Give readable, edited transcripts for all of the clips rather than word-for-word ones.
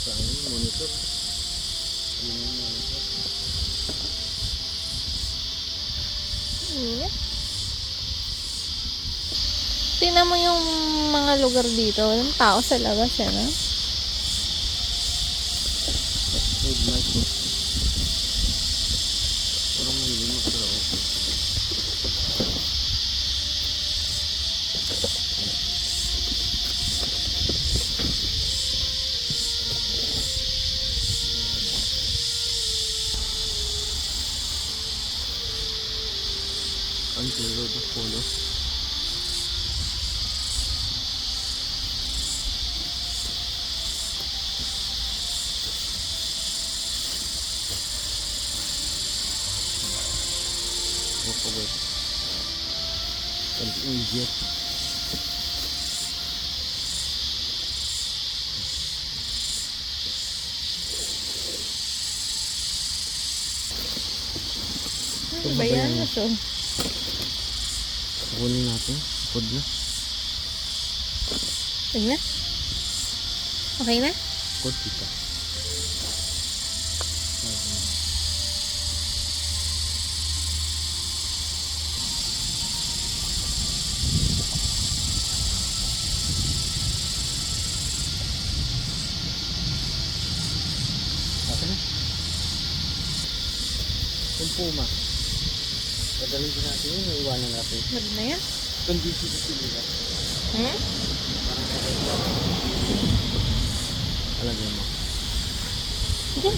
Saan monitor? Yung monitor. Yeah. Tingnan mo yung mga lugar dito. Walang tao sa labas, eh, no? Midnight. Parang may limot pero okay. Until road of polo. Walk away. And idiot. Ano ba yan? So, Kunin natin. Food na. wag na? Okay na? Food kita. Okay na. Yung puma. Padalhin ko natin yun. Iwanan natin. Wag na yan? Kondisi sa sila. Hmm? Alagay mo. Sige.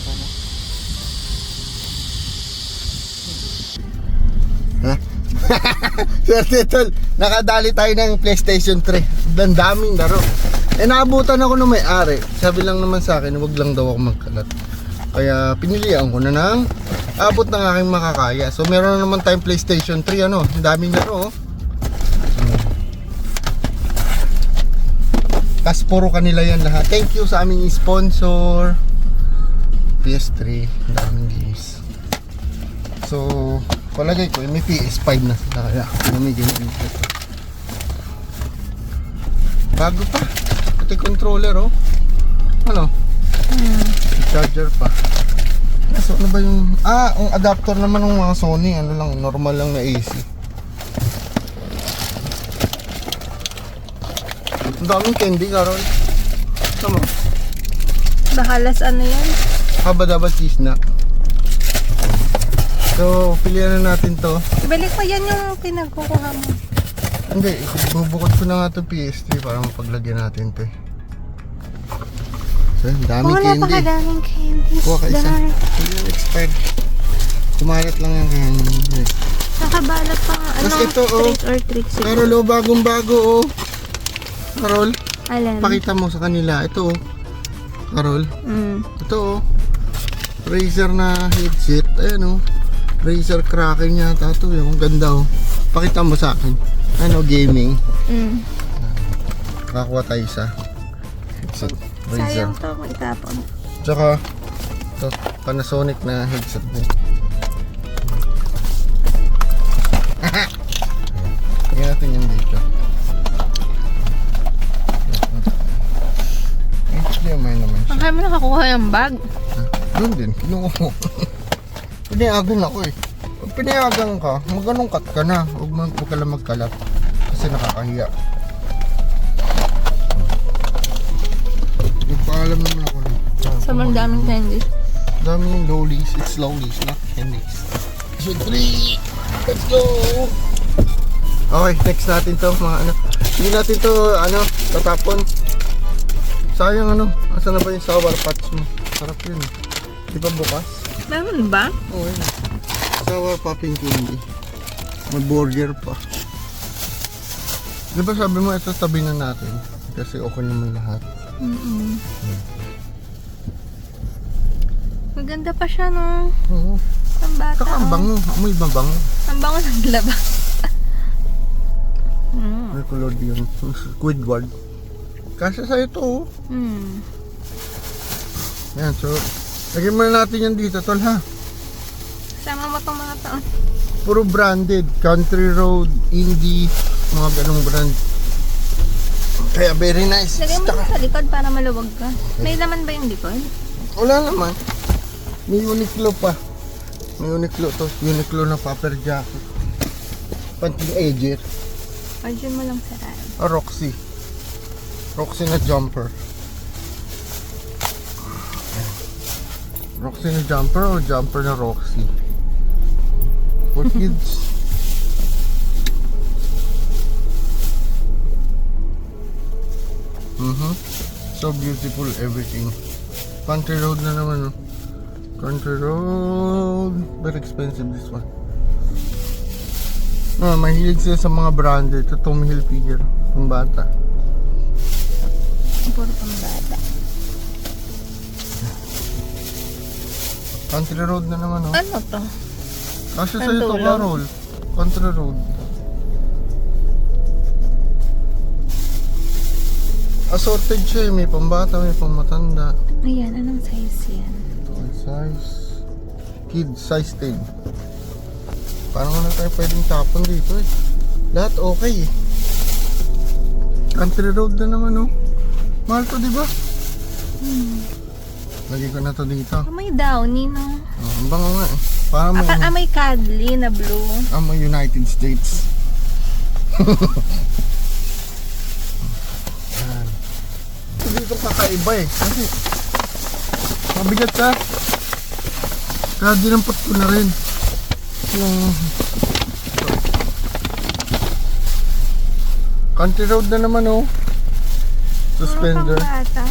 Ha? Swerte tol, nakadali tayo ng PlayStation 3. Ang daming laro. Eh naabutan ako ng may-ari. Sabi lang naman sa akin, wag lang daw ako magkalat. Kaya pinilian ko na ng abot ng aking makakaya. So meron na naman tayong PlayStation 3 ano. Ang daming laro oh. Kas puro kanila yan lahat. Thank you sa aming sponsor PS3. Ang daming games. So palagay ko may PS5 na sila. Kaya namigyan ito. Bago pa. Pati controller oh. Ano? Charger pa. So ano ba yung ang adapter naman ng mga Sony. Ano lang, normal lang na AC. Ang daming candy, Carol. Tama. Bahalas ano yan? Haba-daba cheese na. So, pilihan na natin to. Ibalik mo yan yung pinagkukuha mo. Hindi, bubukod ko na nga to PS3 para mapaglagyan natin to. So, ang daming candy. Napakadaming candies. Kuha ka isa. Hindi yung expired. Kumalat lang yung candy. Nakabalot pa nga. Tapos Ano? ito, oh. Treat or tricks. Carol, oh, bagong-bago, oh. Carol, Alam. pakita mo sa kanila. Ito, oh. Carol, ito, oh. Razer na headset. Ayan, oh. Razer Kraken yata ito. Yung ganda, oh. Pakita mo sa akin. Ano, gaming. Nakakuha tayo sa headset. Razer. Sayang to kung itapon. Tsaka, ito, Panasonic na headset din. Tingnan natin yung dito. Actually, may naman siya. Ang kaya mo nakakuha yung bag. Doon din, kinuha ko. Pinayagan ako eh. Pag pinayagan ka, mag-anong cut ka na. Huwag ka lang magkalat. Kasi nakakahiya. Nagpaalam naman ako na. Sobrang daming candies. Dami yung lowlies. It's lowlies, not candies. So 3! Let's go! Okay, next natin to mga ano. Hindi natin to tatapon. Sayang ano. Asan na ba yung sour patch mo? Sarap yun. Di ba bukas? Meron ba? Oo yun. Sour popping candy. May burger pa. Di ba sabi mo ito tabi na natin? Kasi okay naman lahat. Maganda pa siya, no? Oo. Ang bata. Saka ang bango. Amoy mabango. Ang bango ng laba. May color yun. Squidward. Kasi sa ito oh. Yan, so lagyan muna natin yan dito tol ha. Sama mo itong mga taon. Puro branded. Country Road, Indie, mga ganong brand. Kaya very nice. Lagay mo Tsaka, sa likod para maluwag ka. May laman ba yung likod? wala naman. May Uniqlo pa. May Uniqlo to. Uniqlo na paper jacket. Panting edger. Origin mo lang sa raan. O Roxy. Roxy na jumper. Roxy na jumper o jumper na Roxy? For kids. So beautiful everything. Country road na naman, no? Country road. Very expensive this one. Mahilig sila sa mga branded. Ito Tommy Hilfiger. Pang bata. Puro pang bata. Country road na naman, no? Ano to? Kasi sa Ang ito, tulog? Carol. Country road. Assorted siya, may pambata, may pangmatanda. Ayan, anong size yan? Ito ay size kids, size 10. Parang wala tayo pwedeng tapon dito eh. Lahat okay eh. Country road na naman, oh. Mahal to, di ba? Lagi ko na to dito. May downy, no? Ang bango nga eh. Parang may, May cuddly na blue. may United States. Yan. Dito kakaiba eh. Kasi mabigat ka. Kaya dinampot ko na rin. Yung country road na naman, oh. Suspender. Puro pang bata.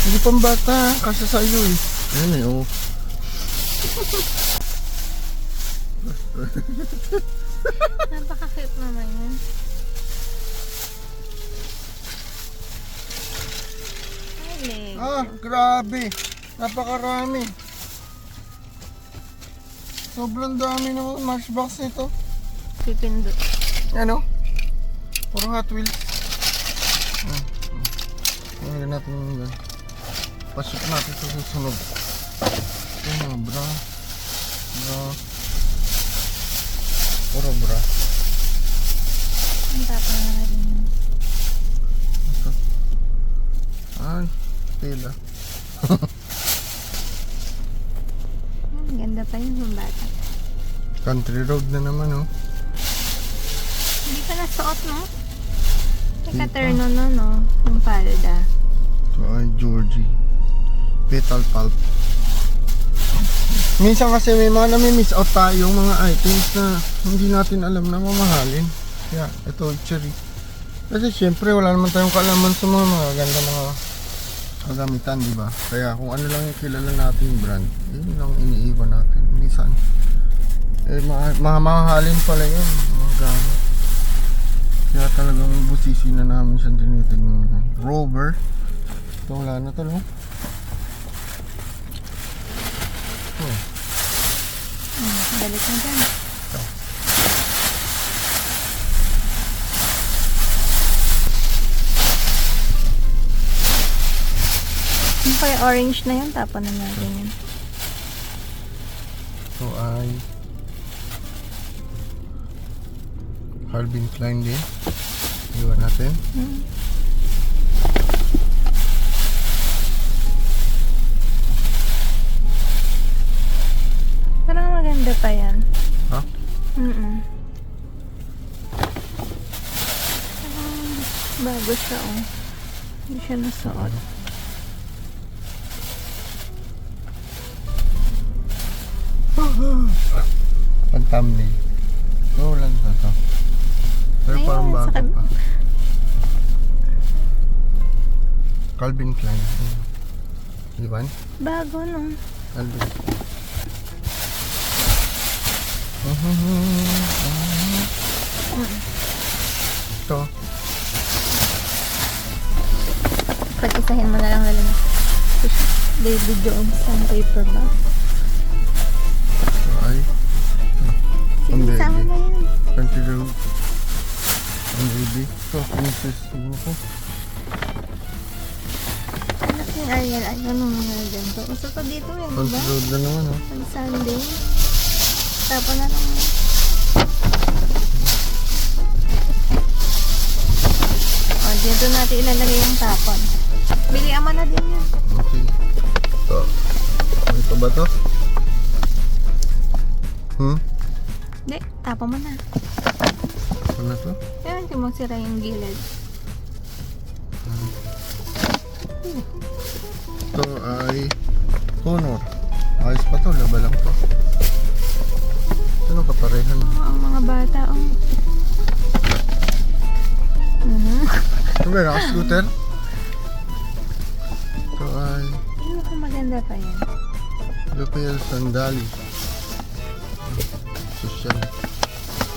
Hindi pang bata, kasi sa iyo eh. Ayan eh, oh. Napaka-cute naman yan. Ay, leg. Grabe. Napakarami. Sobrang dami ng matchbox nito. Pipindot. Ano? Puro Hot Wheels. Tingnan natin yung pasok natin sa susunod. Ito mga bra. Puro bra. Ang tapang na rin. Ito. Ay, tela. Ang ganda pa yun ng bata. Country road na naman, oh. Hindi ka nasuot, no? May Hindi pa. katerno no, no? Yung palda. Ito ay Georgie. Petal pulp. Minsan kasi may mga nami-miss out tayong mga items na hindi natin alam na mamahalin. Kaya ito cherry. Kasi syempre wala naman tayong kaalaman sa mga ganda mga kagamitan, di ba? Kaya kung ano lang yung kilala natin yung brand, yun lang iniiwan natin. Minsan mamahalin pala yun, mga gamit. Kaya talagang busisi na namin siyang tinitignan. Rover. Ito wala na to, no? Oh. Balik na dyan. Yung kaya orange na yun, tapon na natin yun. Ito ay Calvin Klein din. Iwan natin. Parang maganda pa yan. Ha? Parang bago siya, oh. Hindi siya nasuot. Pag-thumbnail. Oo lang to. Pero Ayun, parang bago sa pa. Calvin Klein. Iwan? Bago, no? Calvin. Ito. Pag-isahin mo na lang lalo na Baby Jones ang paper bag. Ito ay Sige, Ang sama baby. na yan. Country Road. Ang baby. Ito, princess. Ano ko? Anak ni Ariel, ay ano mga ganito. Uso pa dito eh, diba? Country Road na naman, oh. Pag Sunday. Tapon na lang. O, Dito natin ilalagay yung tapon. Bilihan mo na din yun. Okay. Ito. Ito ba to? Hindi, tapon mo na. Ano na to? Kaya hindi mo sira yung gilid. Ito ay Honor. Ayos pa to, laba lang to. Ano kaparehan? Ang mga bata, Ito ba, naka-scooter? Ito ay Ano ka maganda pa yan? Lupel Sandali. Social.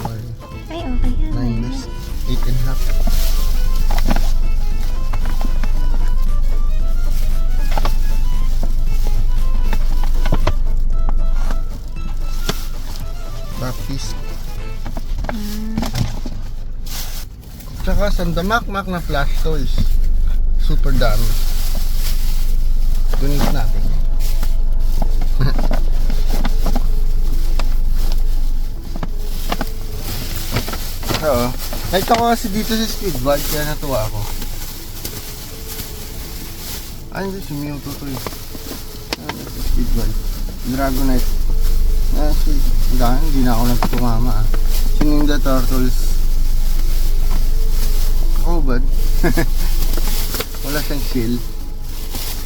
Ay, Ay, okay yan. 9 days. 8 and a half. Baptist. Tsaka sandamakmak na flash toys. Super dami. Donate natin. Oo. Nakita ko kasi dito sa Speedball, kaya natuwa ako. Ay, hindi, si Mewtwo to eh. Ano sa Speedball? Dragonite. Ah, hindi na ako nagtumama ah. Si Ninja Turtles. Oh, bad. Wala siyang shield.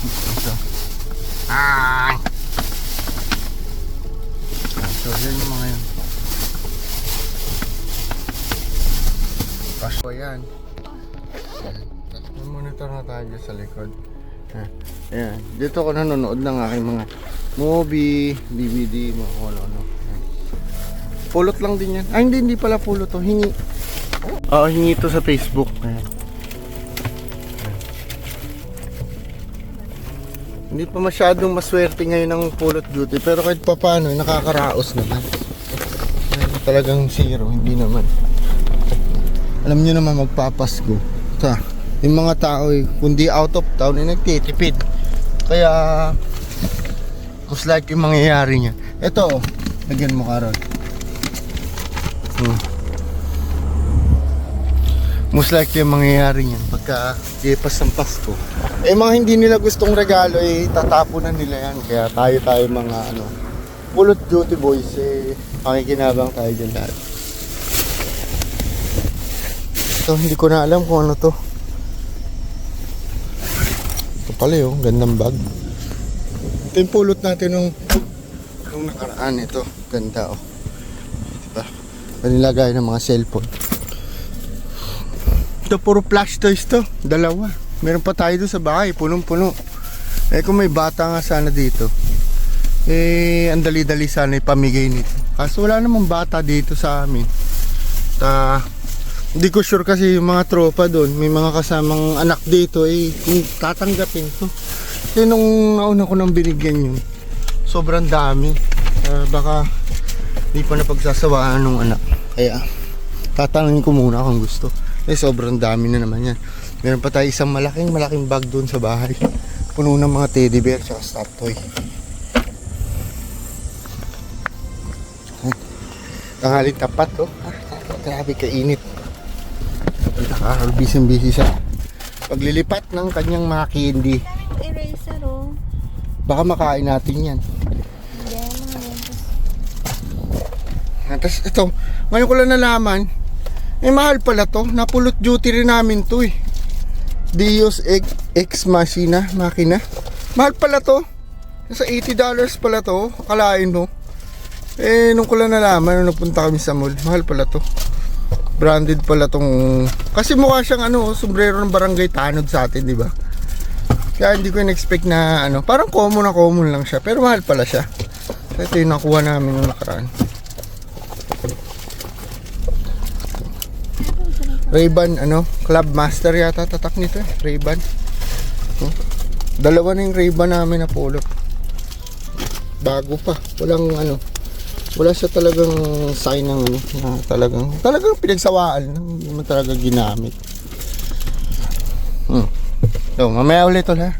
Ito. Ah! So, yan yung mga yun. Pasko yan. May monitor na tayo dyan sa likod. Ayan. Dito ako nanonood ng aking mga movie, DVD, mga kung ano-ano. Pulot lang din yan. Ay, hindi pala pulot to. Hingi. Oo, hingi to sa Facebook. Ayan. Hindi pa masyadong maswerte ngayon ng pulot beauty, pero kahit pa paano, nakakaraos naman. Talagang zero, hindi naman. Alam nyo naman magpapasko. Yung mga tao kundi out of town ay nagtitipid. Kaya most likely yung mangyayari niya. Ito lagyan mo Karol. Most likely yung mangyayari niyan pagka lipas ng Pasko. Mga hindi nila gustong regalo tatapunan nila yan. Kaya tayo mga pulot duty boys makikinabang tayo dyan lahat. Ito hindi ko na alam kung ano to. Ito pala gandang bag. Ito yung pulot natin nung nakaraan. Ito ganda diba? Panilagay ng mga cellphone. Ito puro flash toys to. Dalawa. Meron pa tayo doon sa bahay. Punong-puno. Kung may bata nga sana dito ang dali-dali sana ipamigay nito. Kaso wala namang bata dito sa amin. Hindi ko sure kasi yung mga tropa doon, may mga kasamang anak dito kung tatanggapin to. Kasi nung nauna ko nang binigyan yun, sobrang dami. Baka di pa napagsasawaan ng anak. Kaya tatanungin ko muna kung gusto. Sobrang dami na naman yan. Meron pa tayo isang malaking bag doon sa bahay. Puno ng mga teddy bear at stop toy. Tanghaling tapat grabe kainit. Busy sa paglilipat ng kanyang mga candy. Eraser Baka makain natin yan. Tapos ito, ngayon ko lang nalaman, mahal pala to. Napulot duty rin namin to Dios Ex Machina, makina. Mahal pala to. Nasa $80 pala to. Akalain mo. Nung ko lang nalaman, nung napunta kami sa mall, mahal pala to. Branded pala tong, kasi mukha siyang sombrero ng barangay tanod sa atin, di ba? Kaya hindi ko in-expect na parang common lang siya, pero mahal pala siya. So ito yung nakuha namin nung nakaraan. Ray-Ban Club Master yata tatak nito Ray-Ban. Dalawa na yung Ray-Ban namin na pulot. Bago pa, wala siya talagang sign ng na talagang pinagsawaan, hindi naman talaga ginamit. So, mamaya ulit ulit.